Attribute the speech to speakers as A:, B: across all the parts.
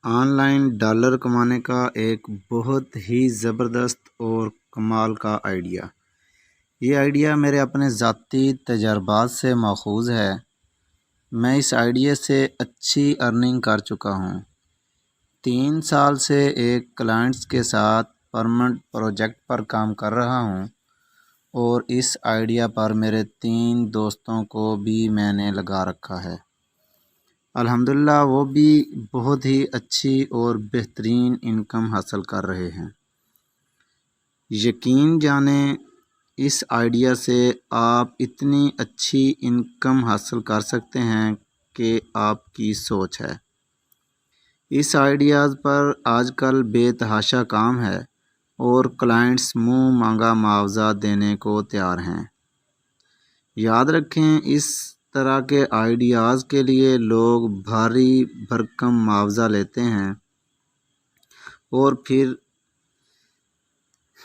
A: On line dollar کمانے کا ایک بہت ہی زبردست اور کمال کا آئیڈیا۔ یہ آئیڈیا میرے اپنے ذاتی تجربات سے ماخوذ ہے۔ میں اس آئیڈیا سے اچھی ارننگ کر چکا ہوں۔ 3 سال سے ایک کلائنٹس کے ساتھ پرمنٹ پروجیکٹ پر کام کر رہا ہوں، اور اس آئیڈیا پر میرے 3 دوستوں کو بھی میں نے لگا رکھا ہے۔ الحمدللہ وہ بھی بہت ہی اچھی اور بہترین انکم حاصل کر رہے ہیں۔ یقین جانیں اس آئیڈیا سے آپ اتنی اچھی انکم حاصل کر سکتے ہیں کہ آپ کی سوچ ہے۔ اس آئیڈیاز پر آج کل بے تحاشا کام ہے، اور کلائنٹس منہ مانگا معاوضہ دینے کو تیار ہیں۔ یاد رکھیں، اس طرح کے آئیڈیاز کے لیے لوگ بھاری بھرکم معاوضہ لیتے ہیں اور پھر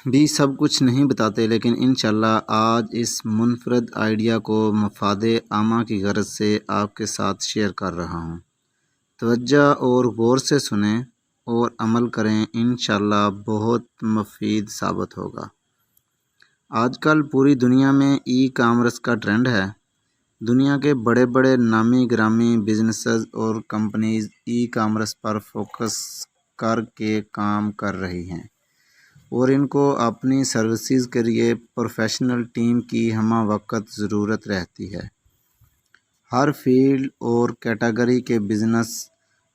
A: بھی سب کچھ نہیں بتاتے، لیکن انشاءاللہ آج اس منفرد آئیڈیا کو مفاد عامہ کی غرض سے آپ کے ساتھ شیئر کر رہا ہوں۔ توجہ اور غور سے سنیں اور عمل کریں، انشاءاللہ بہت مفید ثابت ہوگا۔ آج کل پوری دنیا میں ای کامرس کا ٹرینڈ ہے۔ دنیا کے بڑے بڑے نامی گرامی بزنسز اور کمپنیز ای کامرس پر فوکس کر کے کام کر رہی ہیں، اور ان کو اپنی سروسز کے لیے پروفیشنل ٹیم کی ہمہ وقت ضرورت رہتی ہے۔ ہر فیلڈ اور کیٹیگری کے بزنس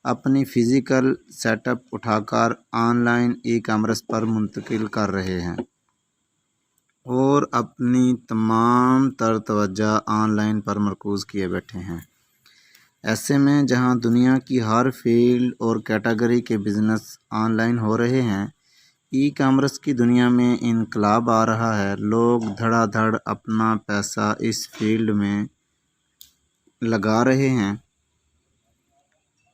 A: اپنی فزیکل سیٹ اپ اٹھا کر آن لائن ای کامرس پر منتقل کر رہے ہیں، اور اپنی تمام تر توجہ آن لائن پر مرکوز کیے بیٹھے ہیں۔ ایسے میں جہاں دنیا کی ہر فیلڈ اور کیٹیگری کے بزنس آن لائن ہو رہے ہیں، ای کامرس کی دنیا میں انقلاب آ رہا ہے۔ لوگ دھڑا دھڑ اپنا پیسہ اس فیلڈ میں لگا رہے ہیں۔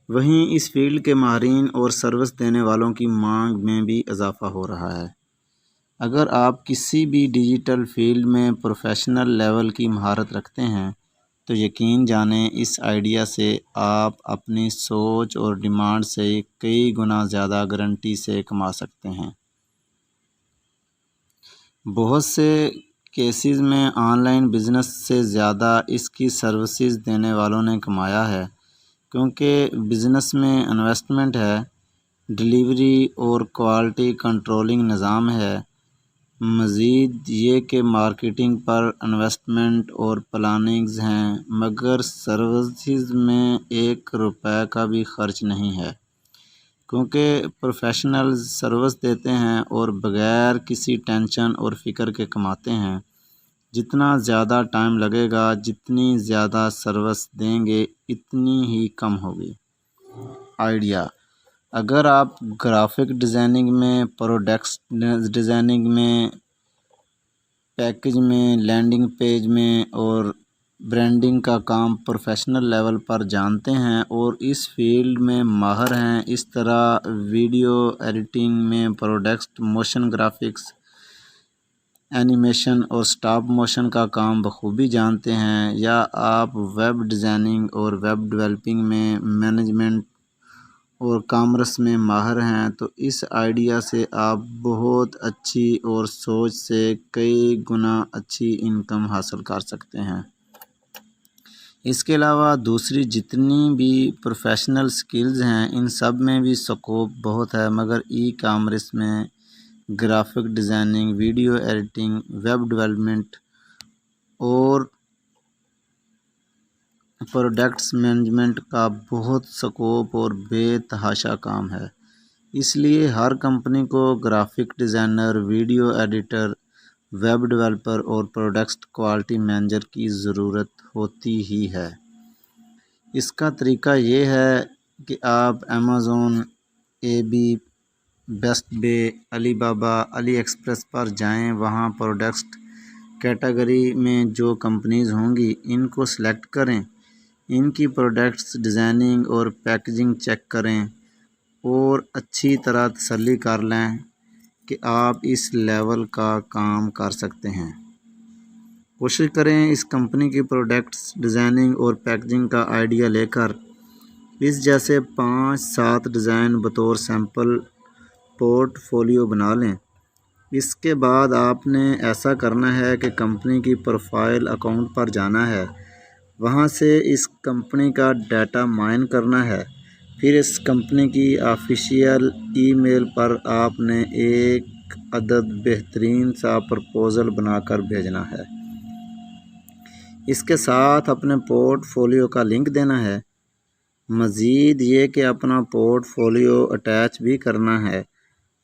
A: وہیں اس فیلڈ کے ماہرین اور سروس دینے والوں کی مانگ میں بھی اضافہ ہو رہا ہے۔ اگر آپ کسی بھی ڈیجیٹل فیلڈ میں پروفیشنل لیول کی مہارت رکھتے ہیں، تو یقین جانیں اس آئیڈیا سے آپ اپنی سوچ اور ڈیمانڈ سے کئی گنا زیادہ گارنٹی سے کما سکتے ہیں۔ بہت سے کیسز میں آن لائن بزنس سے زیادہ اس کی سروسز دینے والوں نے کمایا ہے، کیونکہ بزنس میں انویسٹمنٹ ہے، ڈیلیوری اور کوالٹی کنٹرولنگ نظام ہے۔ مزید یہ کہ مارکیٹنگ پر انویسٹمنٹ اور پلاننگز ہیں، مگر سروسز میں 1 روپے کا بھی خرچ نہیں ہے، کیونکہ پروفیشنلز سروس دیتے ہیں اور بغیر کسی ٹینشن اور فکر کے کماتے ہیں۔ جتنا زیادہ ٹائم لگے گا، جتنی زیادہ سروس دیں گے، اتنی ہی کم ہوگی۔ آئیڈیا: اگر آپ گرافک ڈیزائننگ میں، پروڈکٹس ڈیزائننگ میں، پیکج میں، لینڈنگ پیج میں اور برانڈنگ کا کام پروفیشنل لیول پر جانتے ہیں اور اس فیلڈ میں ماہر ہیں، اس طرح ویڈیو ایڈیٹنگ میں پروڈکٹس، موشن گرافکس، اینیمیشن اور سٹاپ موشن کا کام بخوبی جانتے ہیں، یا آپ ویب ڈیزائننگ اور ویب ڈیولپنگ میں، مینجمنٹ اور کامرس میں ماہر ہیں، تو اس آئیڈیا سے آپ بہت اچھی اور سوچ سے کئی گنا اچھی انکم حاصل کر سکتے ہیں۔ اس کے علاوہ دوسری جتنی بھی پروفیشنل سکلز ہیں، ان سب میں بھی سکوپ بہت ہے، مگر ای کامرس میں graphic designing, video editing, web development اور پروڈکٹس مینجمنٹ کا بہت سکوپ اور بے تحاشا کام ہے۔ اس لیے ہر کمپنی کو graphic designer, video editor, web developer اور پروڈکٹس کوالٹی مینیجر کی ضرورت ہوتی ہی ہے۔ اس کا طریقہ یہ ہے کہ آپ ایمیزون، اے بی، بیسٹ بے، علی بابا، علی ایکسپریس پر جائیں۔ وہاں پروڈکٹس کیٹیگری میں جو کمپنیز ہوں گی، ان کو سلیکٹ کریں، ان کی پروڈکٹس ڈیزائننگ اور پیکیجنگ چیک کریں، اور اچھی طرح تسلی کر لیں کہ آپ اس لیول کا کام کر سکتے ہیں۔ کوشش کریں اس کمپنی کی پروڈکٹس ڈیزائننگ اور پیکیجنگ کا آئیڈیا لے کر اس جیسے 5-7 ڈیزائن بطور سیمپل پورٹ فولیو بنا لیں۔ اس کے بعد آپ نے ایسا کرنا ہے کہ کمپنی کی پروفائل اکاؤنٹ پر جانا ہے، وہاں سے اس کمپنی کا ڈیٹا مائن کرنا ہے، پھر اس کمپنی کی آفیشیل ای میل پر آپ نے ایک عدد بہترین سا پرپوزل بنا کر بھیجنا ہے۔ اس کے ساتھ اپنے پورٹ فولیو کا لنک دینا ہے۔ مزید یہ کہ اپنا پورٹ فولیو اٹیچ بھی کرنا ہے۔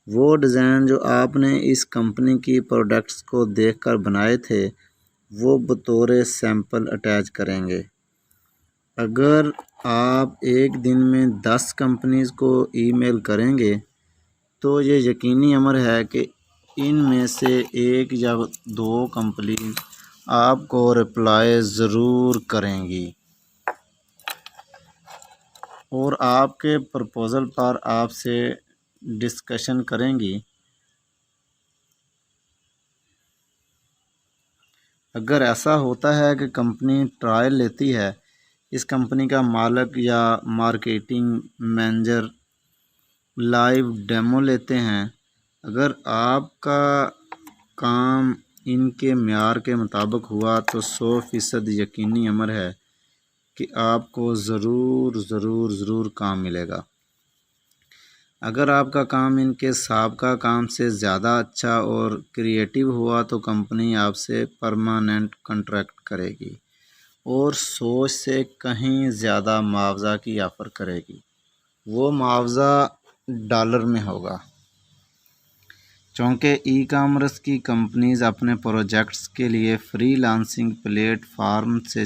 A: وہ ڈیزائن جو آپ نے اس کمپنی کی پروڈکٹس کو دیکھ کر بنائے تھے وہ بطور سیمپل اٹیچ کریں گے۔ اگر آپ ایک دن میں 10 کمپنیز کو ای میل کریں گے تو یہ یقینی امر ہے کہ ان میں سے 1 یا 2 کمپنیز آپ کو رپلائی ضرور کریں گی اور آپ کے پرپوزل پر آپ سے ڈسکشن کریں گی۔ اگر ایسا ہوتا ہے کہ کمپنی ٹرائل لیتی ہے، اس کمپنی کا مالک یا مارکیٹنگ مینیجر لائیو ڈیمو لیتے ہیں، اگر آپ کا کام ان کے معیار کے مطابق ہوا تو 100% یقینی امر ہے کہ آپ کو ضرور کام ملے گا۔ اگر آپ کا کام ان کے سابقہ کام سے زیادہ اچھا اور کریٹیو ہوا تو کمپنی آپ سے پرماننٹ کنٹریکٹ کرے گی اور سوچ سے کہیں زیادہ معاوضہ کی آفر کرے گی۔ وہ معاوضہ ڈالر میں ہوگا۔ چونکہ ای کامرس کی کمپنیز اپنے پروجیکٹس کے لیے فری لانسنگ پلیٹ فارم سے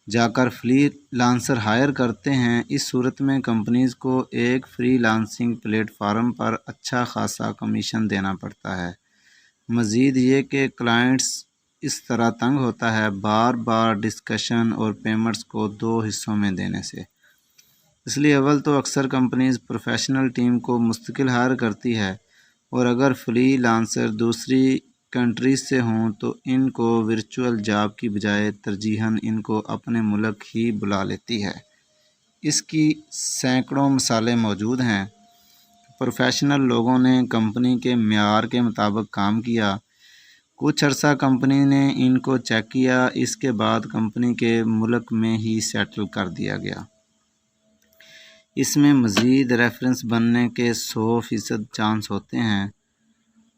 A: جا کر فری لانسر ہائر کرتے ہیں، اس صورت میں کمپنیز کو ایک فری لانسنگ پلیٹ فارم پر اچھا خاصا کمیشن دینا پڑتا ہے۔ مزید یہ کہ کلائنٹس اس طرح تنگ ہوتا ہے بار بار ڈسکشن اور پیمنٹس کو 2 حصوں میں دینے سے۔ اس لیے اول تو اکثر کمپنیز پروفیشنل ٹیم کو مستقل ہائر کرتی ہے اور اگر فری لانسر دوسری کنٹریز سے ہوں تو ان کو ورچوئل جاب کی بجائے ترجیحاً ان کو اپنے ملک ہی بلا لیتی ہے۔ اس کی سینکڑوں مثالیں موجود ہیں۔ پروفیشنل لوگوں نے کمپنی کے معیار کے مطابق کام کیا، کچھ عرصہ کمپنی نے ان کو چیک کیا، اس کے بعد کمپنی کے ملک میں ہی سیٹل کر دیا گیا۔ اس میں مزید ریفرنس بننے کے 100% چانس ہوتے ہیں۔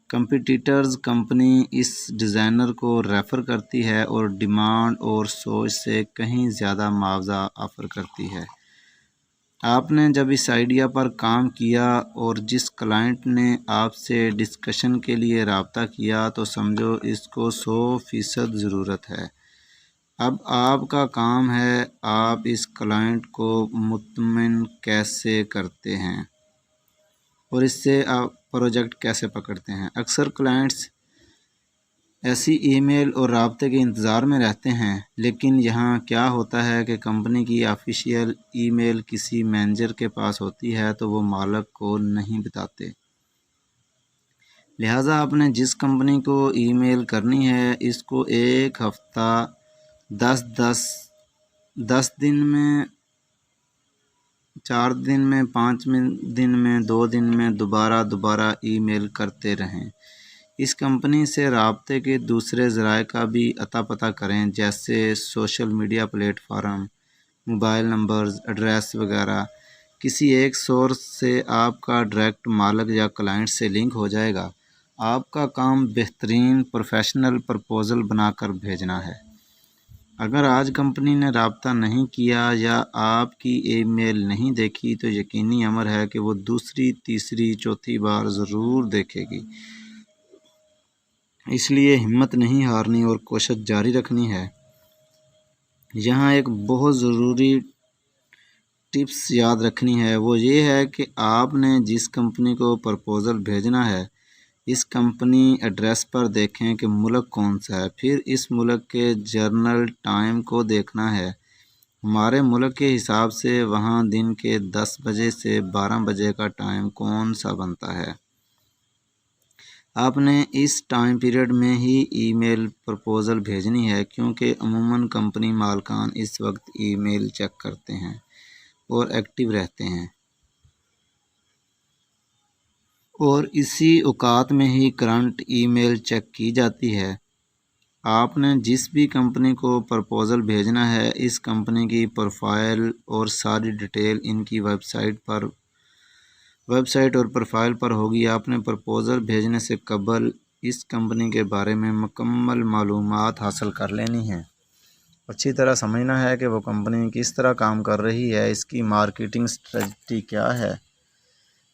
A: کمپیٹیٹرز کمپنی اس ڈیزائنر کو ریفر کرتی ہے اور ڈیمانڈ اور سوچ سے کہیں زیادہ معاوضہ آفر کرتی ہے۔ آپ نے جب اس آئیڈیا پر کام کیا اور جس کلائنٹ نے آپ سے ڈسکشن کے لیے رابطہ کیا تو سمجھو اس کو 100% ضرورت ہے۔ اب آپ کا کام ہے آپ اس کلائنٹ کو مطمئن کیسے کرتے ہیں اور اس سے آپ پروجیکٹ کیسے پکڑتے ہیں۔ اکثر کلائنٹس ایسی ای میل اور رابطے کے انتظار میں رہتے ہیں، لیکن یہاں کیا ہوتا ہے کہ کمپنی کی آفیشیل ای میل کسی مینیجر کے پاس ہوتی ہے تو وہ مالک کو نہیں بتاتے۔ لہٰذا آپ نے جس کمپنی کو ای میل کرنی ہے اس کو ایک ہفتہ 10 دن میں 4 دن میں 5 دن میں 2 دن میں دوبارہ ای میل کرتے رہیں۔ اس کمپنی سے رابطے کے دوسرے ذرائع کا بھی اتا پتہ کریں، جیسے social media plate form, mobile numbers, address وغیرہ۔ کسی ایک سورس سے آپ کا ڈائریکٹ مالک یا کلائنٹ سے لنک ہو جائے گا۔ آپ کا کام بہترین پروفیشنل پرپوزل بنا کر بھیجنا ہے۔ اگر آج کمپنی نے رابطہ نہیں کیا یا آپ کی ای میل نہیں دیکھی تو یقینی امر ہے کہ وہ دوسری، تیسری، چوتھی بار ضرور دیکھے گی۔ اس لیے ہمت نہیں ہارنی اور کوشش جاری رکھنی ہے۔ یہاں ایک بہت ضروری ٹپس یاد رکھنی ہے، وہ یہ ہے کہ آپ نے جس کمپنی کو پرپوزل بھیجنا ہے اس کمپنی ایڈریس پر دیکھیں کہ ملک کون سا ہے، پھر اس ملک کے جرنل ٹائم کو دیکھنا ہے۔ ہمارے ملک کے حساب سے وہاں دن کے 10 بجے سے 12 بجے کا ٹائم کون سا بنتا ہے۔ آپ نے اس ٹائم پیریڈ میں ہی ای میل پرپوزل بھیجنی ہے، کیونکہ عموماً کمپنی مالکان اس وقت ای میل چیک کرتے ہیں اور ایکٹیو رہتے ہیں، اور اسی اوقات میں ہی کرنٹ ای میل چیک کی جاتی ہے۔ آپ نے جس بھی کمپنی کو پرپوزل بھیجنا ہے، اس کمپنی کی پروفائل اور ساری ڈیٹیل ان کی ویب سائٹ اور پروفائل پر ہوگی۔ آپ نے پرپوزل بھیجنے سے قبل اس کمپنی کے بارے میں مکمل معلومات حاصل کر لینی ہیں۔ اچھی طرح سمجھنا ہے کہ وہ کمپنی کس طرح کام کر رہی ہے، اس کی مارکیٹنگ اسٹریٹجی کیا ہے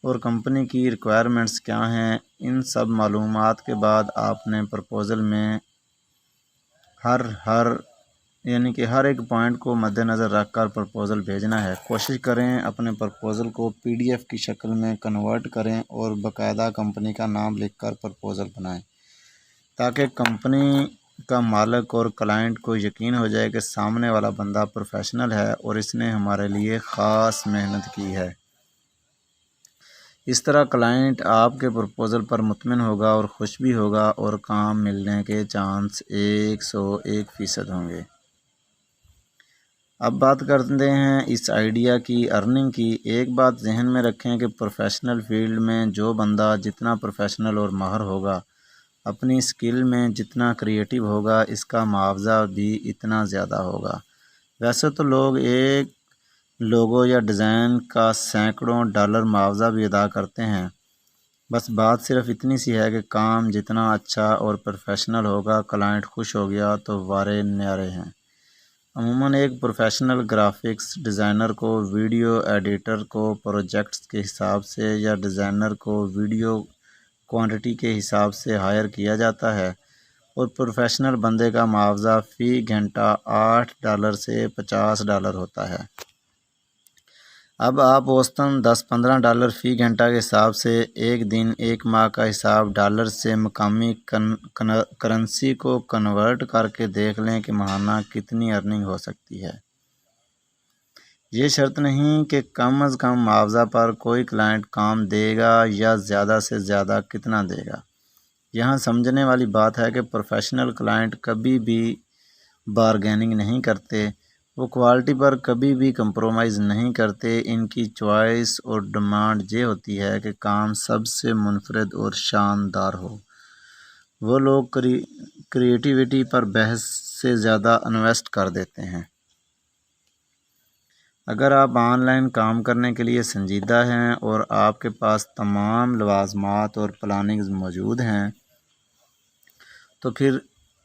A: اور کمپنی کی ریکوائرمنٹس کیا ہیں۔ ان سب معلومات کے بعد آپ نے پرپوزل میں ہر ایک پوائنٹ کو مد نظر رکھ کر پرپوزل بھیجنا ہے۔ کوشش کریں اپنے پرپوزل کو PDF کی شکل میں کنورٹ کریں اور باقاعدہ کمپنی کا نام لکھ کر پرپوزل بنائیں، تاکہ کمپنی کا مالک اور کلائنٹ کو یقین ہو جائے کہ سامنے والا بندہ پروفیشنل ہے اور اس نے ہمارے لیے خاص محنت کی ہے۔ اس طرح کلائنٹ آپ کے پرپوزل پر مطمئن ہوگا اور خوش بھی ہوگا، اور کام ملنے کے چانس 101% ہوں گے۔ اب بات کرتے ہیں اس آئیڈیا کی ارننگ کی۔ ایک بات ذہن میں رکھیں کہ پروفیشنل فیلڈ میں جو بندہ جتنا پروفیشنل اور ماہر ہوگا، اپنی سکل میں جتنا کریٹیو ہوگا، اس کا معاوضہ بھی اتنا زیادہ ہوگا۔ ویسے تو لوگ ایک لوگو یا ڈیزائن کا سینکڑوں ڈالر معاوضہ بھی ادا کرتے ہیں، بس بات صرف اتنی سی ہے کہ کام جتنا اچھا اور پروفیشنل ہوگا، کلائنٹ خوش ہو گیا تو وارے نیارے ہیں۔ عموماً ایک پروفیشنل گرافکس ڈیزائنر کو ویڈیو ایڈیٹر کو پروجیکٹس کے حساب سے یا ڈیزائنر کو ویڈیو کوانٹٹی کے حساب سے ہائر کیا جاتا ہے، اور پروفیشنل بندے کا معاوضہ فی گھنٹہ $8 سے $50 ہوتا ہے۔ اب آپ اوسطاً $10-15 فی گھنٹہ کے حساب سے ایک دن ایک ماہ کا حساب ڈالر سے مقامی کرنسی کو کنورٹ کر کے دیکھ لیں کہ ماہانہ کتنی ارننگ ہو سکتی ہے۔ یہ شرط نہیں کہ کم از کم معاوضہ پر کوئی کلائنٹ کام دے گا یا زیادہ سے زیادہ کتنا دے گا۔ یہاں سمجھنے والی بات ہے کہ پروفیشنل کلائنٹ کبھی بھی بارگیننگ نہیں کرتے، وہ کوالٹی پر کبھی بھی کمپرومائز نہیں کرتے۔ ان کی چوائس اور ڈیمانڈ یہ ہوتی ہے کہ کام سب سے منفرد اور شاندار ہو۔ وہ لوگ کریٹیوٹی پر بحث سے زیادہ انویسٹ کر دیتے ہیں۔ اگر آپ آن لائن کام کرنے کے لیے سنجیدہ ہیں اور آپ کے پاس تمام لوازمات اور پلاننگز موجود ہیں، تو پھر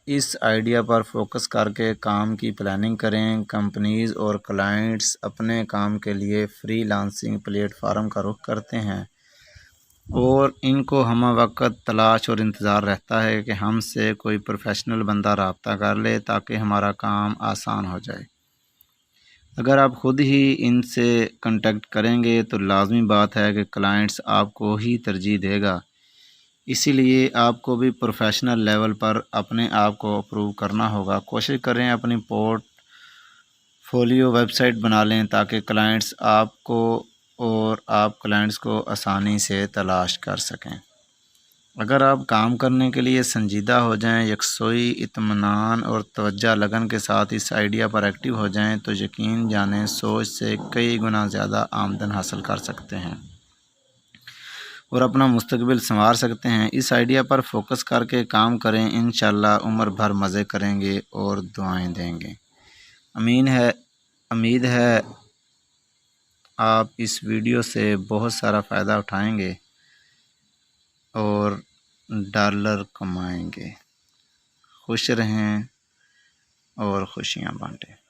A: اس آئیڈیا پر فوکس کر کے کام کی پلاننگ کریں۔ کمپنیز اور کلائنٹس اپنے کام کے لیے فری لانسنگ پلیٹ فارم کا رخ کرتے ہیں، اور ان کو ہمہ وقت تلاش اور انتظار رہتا ہے کہ ہم سے کوئی پروفیشنل بندہ رابطہ کر لے تاکہ ہمارا کام آسان ہو جائے۔ اگر آپ خود ہی ان سے کنٹیکٹ کریں گے تو لازمی بات ہے کہ کلائنٹس آپ کو ہی ترجیح دے گا۔ اسی لیے آپ کو بھی پروفیشنل لیول پر اپنے آپ کو اپروو کرنا ہوگا۔ کوشش کریں اپنی پورٹ فولیو ویب سائٹ بنا لیں تاکہ کلائنٹس آپ کو اور آپ کلائنٹس کو آسانی سے تلاش کر سکیں۔ اگر آپ کام کرنے کے لیے سنجیدہ ہو جائیں، یکسوئی، اطمینان اور توجہ لگن کے ساتھ اس آئیڈیا پر ایکٹیو ہو جائیں، تو یقین جانیں سوچ سے کئی گنا زیادہ آمدن حاصل کر سکتے ہیں اور اپنا مستقبل سنوار سکتے ہیں۔ اس آئیڈیا پر فوکس کر کے کام کریں، انشاءاللہ عمر بھر مزے کریں گے اور دعائیں دیں گے۔ امید ہے آپ اس ویڈیو سے بہت سارا فائدہ اٹھائیں گے اور ڈالر کمائیں گے۔ خوش رہیں اور خوشیاں بانٹیں۔